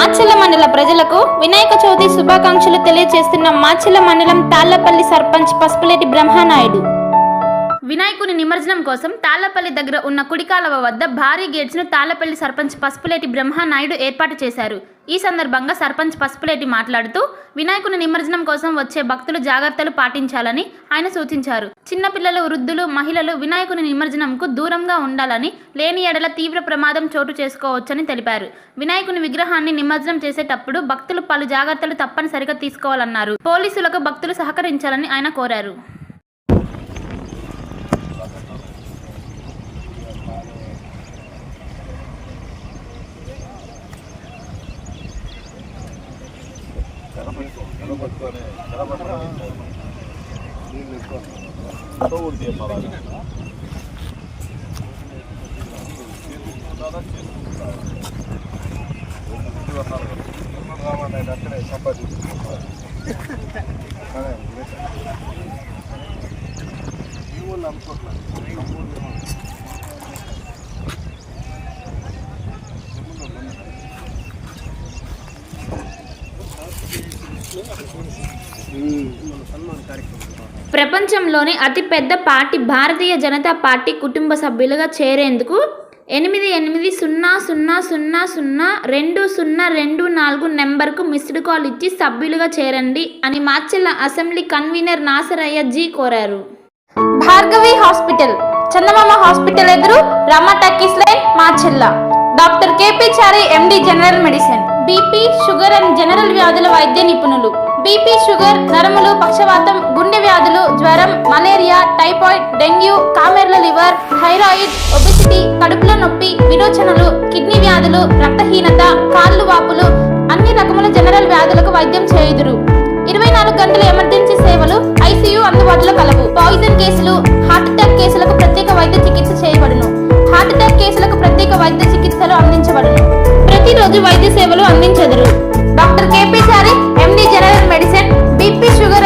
మాచెల్ల మండల ప్రజలకు వినాయక చవితి శుభాకాంక్షలు తెలియజేస్తున్న మాచెల్ల మండలం తాళ్లపల్లి సర్పంచ్ పసుపులేటి బ్రహ్మనాయుడు. వినాయకుని నిమజ్జనం కోసం తాళ్లపల్లి దగ్గర ఉన్న కుడికాలవ వద్ద భారీ గేట్స్ను తాళ్లపల్లి సర్పంచ్ పసుపులేటి బ్రహ్మనాయుడు ఏర్పాటు చేశారు. ఈ సందర్భంగా సర్పంచ్ పసుపులేటి మాట్లాడుతూ వినాయకుని నిమజ్జనం కోసం వచ్చే భక్తులు జాగ్రత్తలు పాటించాలని ఆయన సూచించారు. చిన్నపిల్లలు, వృద్ధులు, మహిళలు వినాయకుని నిమజ్జనంకు దూరంగా ఉండాలని, లేని ఎడల తీవ్ర ప్రమాదం చోటు చేసుకోవచ్చని తెలిపారు. వినాయకుని విగ్రహాన్ని నిమజ్జనం చేసేటప్పుడు భక్తులు పలు జాగ్రత్తలు తప్పనిసరిగా తీసుకోవాలన్నారు. పోలీసులకు భక్తులు సహకరించాలని ఆయన కోరారు. ప్రపంచంలోని అతిపెద్ద పార్టీ భారతీయ జనతా పార్టీ కుటుంబ సభ్యులుగా చేరేందుకు 8800002024 నెంబర్కు మిస్డ్ కాల్ ఇచ్చి సభ్యులుగా చేరండి అని మాచెల్ల అసెంబ్లీ కన్వీనర్ నాసరయ్య జీ కోరారు. భార్గవి హాస్పిటల్, చందమామ హాస్పిటల్ ఎదురు, Rama talkies line, Macherla. Doctor KP Chari MD general medicine, BP, sugar and general వ్యాధుల వైద్య నిపుణులు. బీపీ, షుగర్, నరములు, పక్షవాతం, గుండె వ్యాధులు, జ్వరం, మలేరియా, టైఫాయిడ్, డెంగ్యూ, కామెర్ల లివర్, థైరాయిడ్, ఒబెసిటీ, కడుపులో నొప్పి, విరోచనలు, కిడ్నీ వ్యాధులు, రక్తహీనత, కాళ్ళు వాపులు, అన్ని రకముల జనరల్ వ్యాధులకు వైద్యం చేయుదురు. 24 గంటల ఎమర్జెన్సీ సేవలు, ఐసీయూ అందుబాటులో కలవు. పాయిజన్ కేసులు, హార్ట్ అటాక్ కేసులకు ప్రత్యేక వైద్య చికిత్స చేయబడును. హార్ట్ అటాక్ కేసులకు ప్రత్యేక వైద్య చికిత్సలు అందించబడును. ప్రతిరోజు వైద్య సేవలు అందించెదరు. Doctor KP Chari MD general medicine, BP, sugar